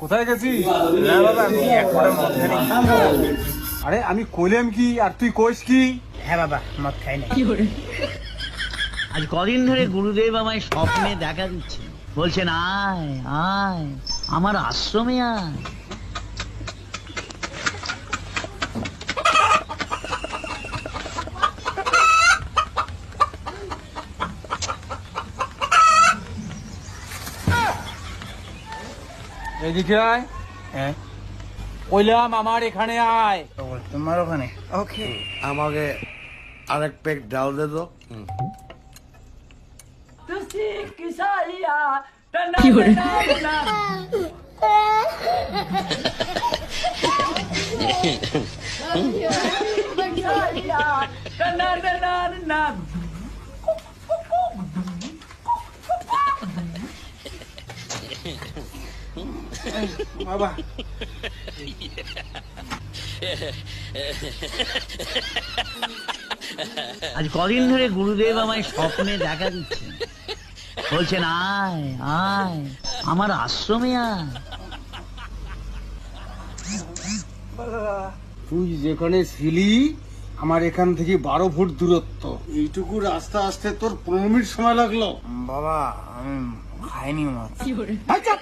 কোথায় গেছিস? না বাবা, আমি এক ফোঁটা মদ খাই। আরে আমি কইলাম কি আর তুই কইস কি? হ্যাঁ বাবা, মদ খাই না। আজ কদিন ধরে গুরুদেব আমায় স্বপ্নে দেখা দিচ্ছে, বলছেন আয় আয় আমার আশ্রমে আয়। এদিকে আয়। হ্যাঁ, কইলাম আমার এখানে আয়। তোমার ওখানে? ওকে। আমাকে আরেক পেক ডাল দে তো। বাবা, আজ কদিন ধরে গুরুদেব আমায় স্বপ্নে দেখা দিচ্ছে, বলছেন আয় আয় আমার আশ্রমে আয়। তুই যেখানে ছিলি আমার এখান থেকে 12 ফুট দূরত্ব, এইটুকু রাস্তা আসতে তোর 15 মিনিট সময় লাগলো। বাবা আমি খাইনি মদ। আচ্ছা